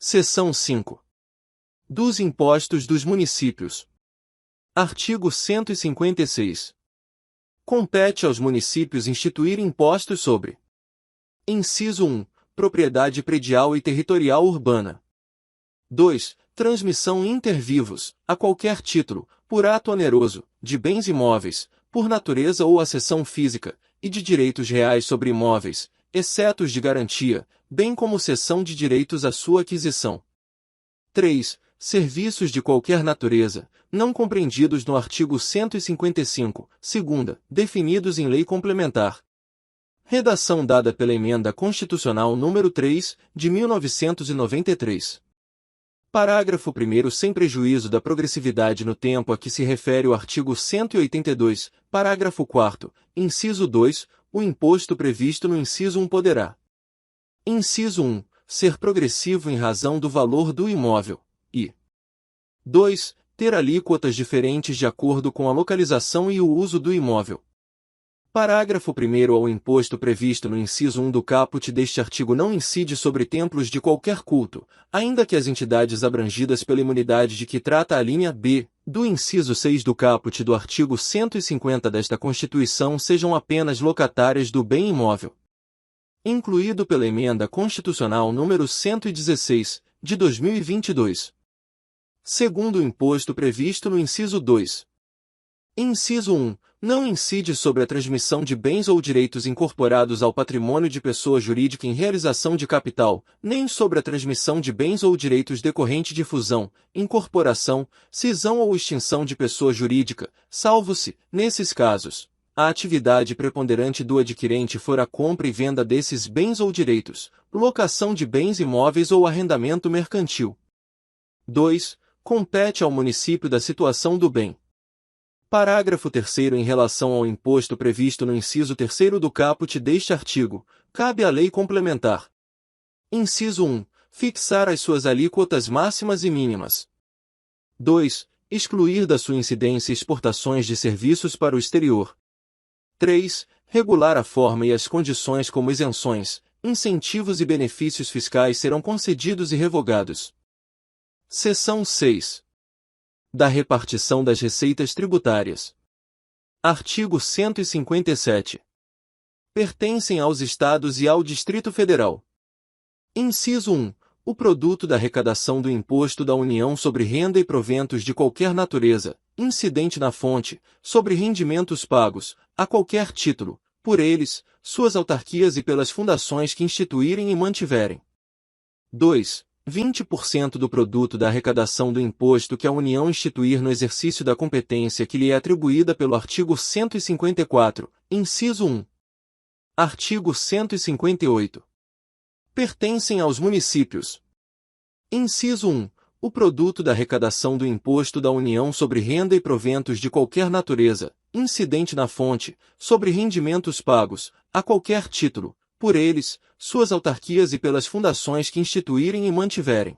Seção 5. Dos impostos dos municípios. Artigo 156. Compete aos municípios instituir impostos sobre: Inciso 1. Propriedade predial e territorial urbana. 2. Transmissão inter vivos, a qualquer título, por ato oneroso, de bens imóveis, por natureza ou acessão física, e de direitos reais sobre imóveis, exceto os de garantia, bem como cessão de direitos à sua aquisição. 3. Serviços de qualquer natureza, não compreendidos no artigo 155, segunda, definidos em lei complementar. Redação dada pela Emenda Constitucional nº 3, de 1993. Parágrafo 1º. Sem prejuízo da progressividade no tempo a que se refere o artigo 182, parágrafo 4º, inciso 2, o imposto previsto no inciso 1 poderá: Inciso 1. Ser progressivo em razão do valor do imóvel, e 2. Ter alíquotas diferentes de acordo com a localização e o uso do imóvel. Parágrafo 1º. O imposto previsto no inciso 1 do caput deste artigo não incide sobre templos de qualquer culto, ainda que as entidades abrangidas pela imunidade de que trata a linha B do inciso 6 do caput do artigo 150 desta Constituição sejam apenas locatárias do bem imóvel. Incluído pela Emenda Constitucional nº 116, de 2022. Segundo o imposto previsto no inciso 2. Inciso 1. Não incide sobre a transmissão de bens ou direitos incorporados ao patrimônio de pessoa jurídica em realização de capital, nem sobre a transmissão de bens ou direitos decorrente de fusão, incorporação, cisão ou extinção de pessoa jurídica, salvo-se, nesses casos, a atividade preponderante do adquirente for a compra e venda desses bens ou direitos, locação de bens imóveis ou arrendamento mercantil. 2. Compete ao município da situação do bem. Parágrafo 3º. Em relação ao imposto previsto no inciso 3º do caput deste artigo, cabe à lei complementar. Inciso 1. Fixar as suas alíquotas máximas e mínimas. 2. Excluir da sua incidência exportações de serviços para o exterior. 3. Regular a forma e as condições como isenções, incentivos e benefícios fiscais serão concedidos e revogados. Seção 6. Da repartição das receitas tributárias. Artigo 157. Pertencem aos Estados e ao Distrito Federal. Inciso 1. O produto da arrecadação do Imposto da União sobre renda e proventos de qualquer natureza, incidente na fonte, sobre rendimentos pagos, a qualquer título, por eles, suas autarquias e pelas fundações que instituírem e mantiverem. 2. 20% do produto da arrecadação do imposto que a União instituir no exercício da competência que lhe é atribuída pelo artigo 154, inciso 1. Artigo 158. Pertencem aos municípios. Inciso 1. O produto da arrecadação do imposto da União sobre renda e proventos de qualquer natureza, incidente na fonte, sobre rendimentos pagos, a qualquer título, por eles, suas autarquias e pelas fundações que instituírem e mantiverem.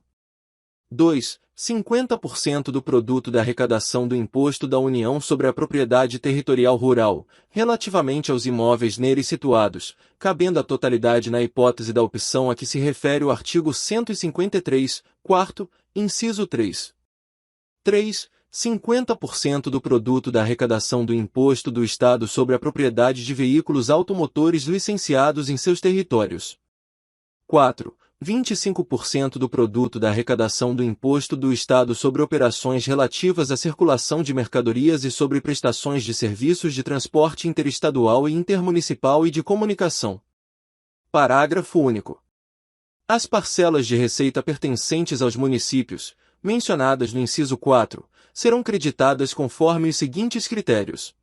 2. 50% do produto da arrecadação do Imposto da União sobre a Propriedade Territorial Rural, relativamente aos imóveis nele situados, cabendo a totalidade na hipótese da opção a que se refere o artigo 153, quarto, inciso 3. 3. 50% do produto da arrecadação do Imposto do Estado sobre a propriedade de veículos automotores licenciados em seus territórios. 4. 25% do produto da arrecadação do Imposto do Estado sobre operações relativas à circulação de mercadorias e sobre prestações de serviços de transporte interestadual e intermunicipal e de comunicação. Parágrafo único. As parcelas de receita pertencentes aos municípios, mencionadas no inciso 4, serão creditadas conforme os seguintes critérios.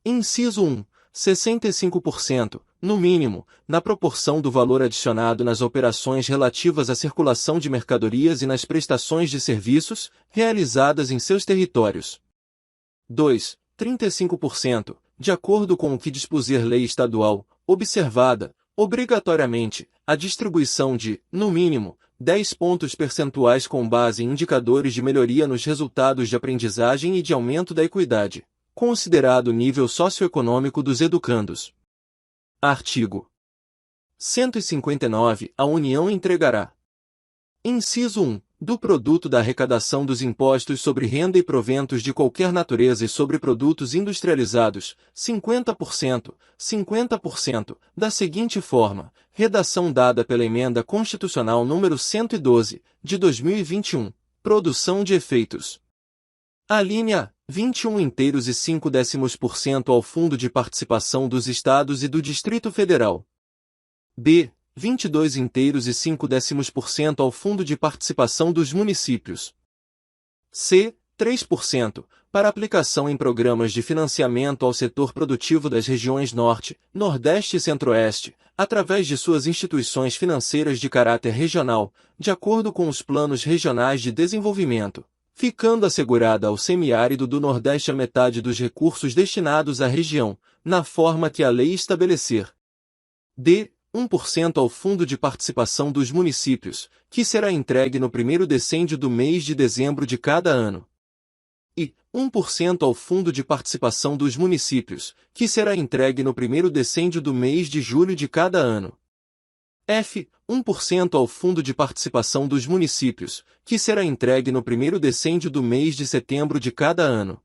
Inciso 1. 65%, no mínimo, na proporção do valor adicionado nas operações relativas à circulação de mercadorias e nas prestações de serviços, realizadas em seus territórios. 2. 35%, de acordo com o que dispuser lei estadual, observada, obrigatoriamente, a distribuição de, no mínimo, 10 pontos percentuais com base em indicadores de melhoria nos resultados de aprendizagem e de aumento da equidade, considerado o nível socioeconômico dos educandos. Artigo 159. A União entregará Inciso 1. Do produto da arrecadação dos impostos sobre renda e proventos de qualquer natureza e sobre produtos industrializados, 50%, 50%, da seguinte forma, redação dada pela Emenda Constitucional número 112, de 2021, produção de efeitos. Alínea A, 21,5% ao Fundo de Participação dos Estados e do Distrito Federal. B. 22,5% ao Fundo de Participação dos Municípios. C. 3%, para aplicação em programas de financiamento ao setor produtivo das regiões Norte, Nordeste e Centro-Oeste, através de suas instituições financeiras de caráter regional, de acordo com os planos regionais de desenvolvimento, ficando assegurada ao semiárido do Nordeste a metade dos recursos destinados à região, na forma que a lei estabelecer. D. 1% ao Fundo de Participação dos Municípios, que será entregue no primeiro decêndio do mês de dezembro de cada ano. E 1% ao Fundo de Participação dos Municípios, que será entregue no primeiro decêndio do mês de julho de cada ano. F. 1% ao Fundo de Participação dos Municípios, que será entregue no primeiro decêndio do mês de setembro de cada ano.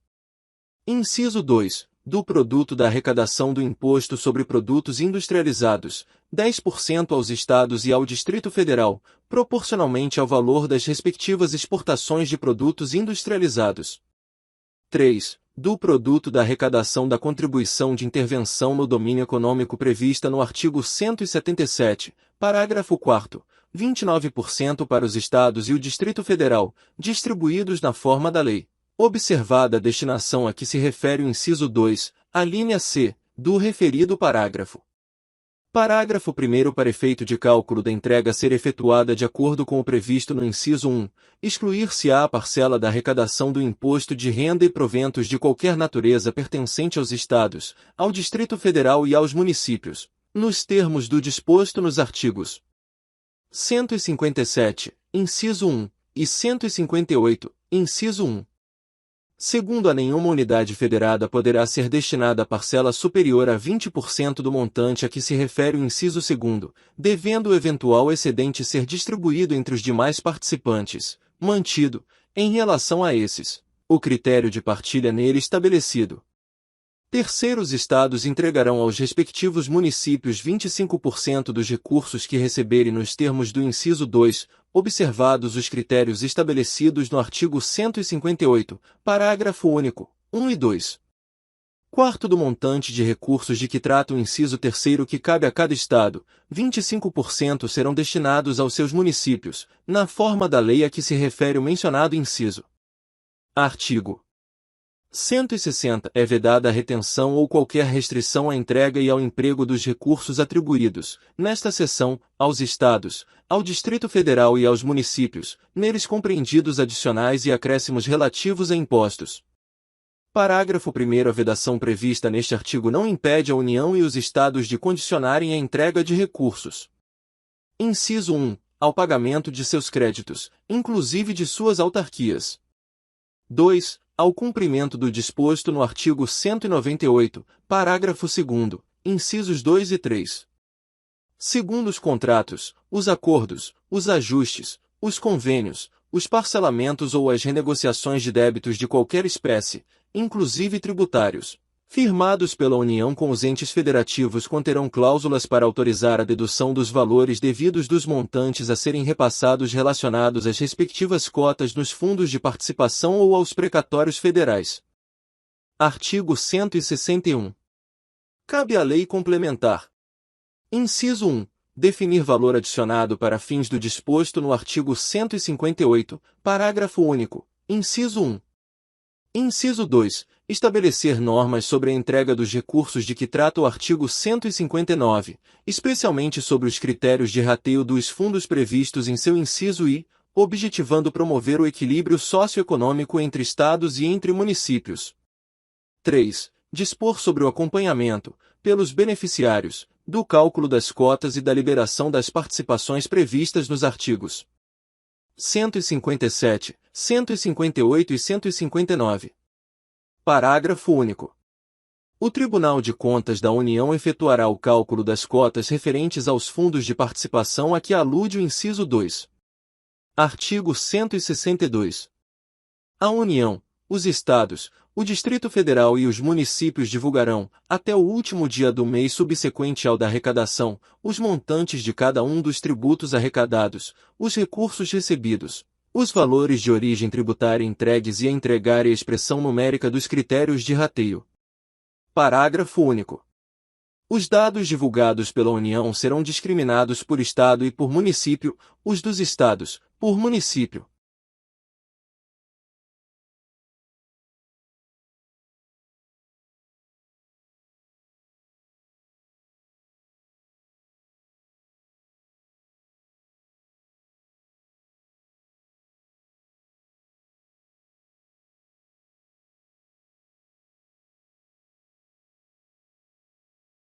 Inciso 2. Do produto da arrecadação do Imposto sobre Produtos Industrializados, 10% aos Estados e ao Distrito Federal, proporcionalmente ao valor das respectivas exportações de produtos industrializados. 3. Do produto da arrecadação da Contribuição de Intervenção no Domínio Econômico prevista no artigo 177, parágrafo 4º, 29% para os Estados e o Distrito Federal, distribuídos na forma da lei, observada a destinação a que se refere o inciso 2, a linha C, do referido parágrafo. Parágrafo 1º. Para efeito de cálculo da entrega a ser efetuada de acordo com o previsto no inciso 1, excluir-se-á a parcela da arrecadação do imposto de renda e proventos de qualquer natureza pertencente aos Estados, ao Distrito Federal e aos municípios, nos termos do disposto nos artigos 157, inciso 1, e 158, inciso 1. Segundo, a nenhuma unidade federada poderá ser destinada a parcela superior a 20% do montante a que se refere o inciso 2º, devendo o eventual excedente ser distribuído entre os demais participantes, mantido, em relação a esses, o critério de partilha nele estabelecido. Terceiros estados entregarão aos respectivos municípios 25% dos recursos que receberem nos termos do inciso 2, observados os critérios estabelecidos no artigo 158, parágrafo único, 1 e 2. Quarto, do montante de recursos de que trata o inciso 3º que cabe a cada estado, 25% serão destinados aos seus municípios, na forma da lei a que se refere o mencionado inciso. Artigo 160. É vedada a retenção ou qualquer restrição à entrega e ao emprego dos recursos atribuídos, nesta seção, aos Estados, ao Distrito Federal e aos municípios, neles compreendidos adicionais e acréscimos relativos a impostos. Parágrafo 1º. A vedação prevista neste artigo não impede a União e os Estados de condicionarem a entrega de recursos. Inciso 1. Ao pagamento de seus créditos, inclusive de suas autarquias. 2. Ao cumprimento do disposto no artigo 198, parágrafo 2º, incisos 2 e 3. Segundo os contratos, os acordos, os ajustes, os convênios, os parcelamentos ou as renegociações de débitos de qualquer espécie, inclusive tributários, firmados pela União com os entes federativos conterão cláusulas para autorizar a dedução dos valores devidos dos montantes a serem repassados relacionados às respectivas cotas nos fundos de participação ou aos precatórios federais. Artigo 161. Cabe à lei complementar. Inciso 1. Definir valor adicionado para fins do disposto no artigo 158, parágrafo único, inciso 1. Inciso 2. Estabelecer normas sobre a entrega dos recursos de que trata o artigo 159, especialmente sobre os critérios de rateio dos fundos previstos em seu inciso I, objetivando promover o equilíbrio socioeconômico entre estados e entre municípios. 3. Dispor sobre o acompanhamento, pelos beneficiários, do cálculo das cotas e da liberação das participações previstas nos artigos 157, 158 e 159. Parágrafo único. O Tribunal de Contas da União efetuará o cálculo das cotas referentes aos fundos de participação a que alude o inciso 2. Artigo 162. A União, os Estados, o Distrito Federal e os municípios divulgarão, até o último dia do mês subsequente ao da arrecadação, os montantes de cada um dos tributos arrecadados, os recursos recebidos, os valores de origem tributária entregues e a entregar e a expressão numérica dos critérios de rateio. Parágrafo único. Os dados divulgados pela União serão discriminados por Estado e por município, os dos Estados, por município,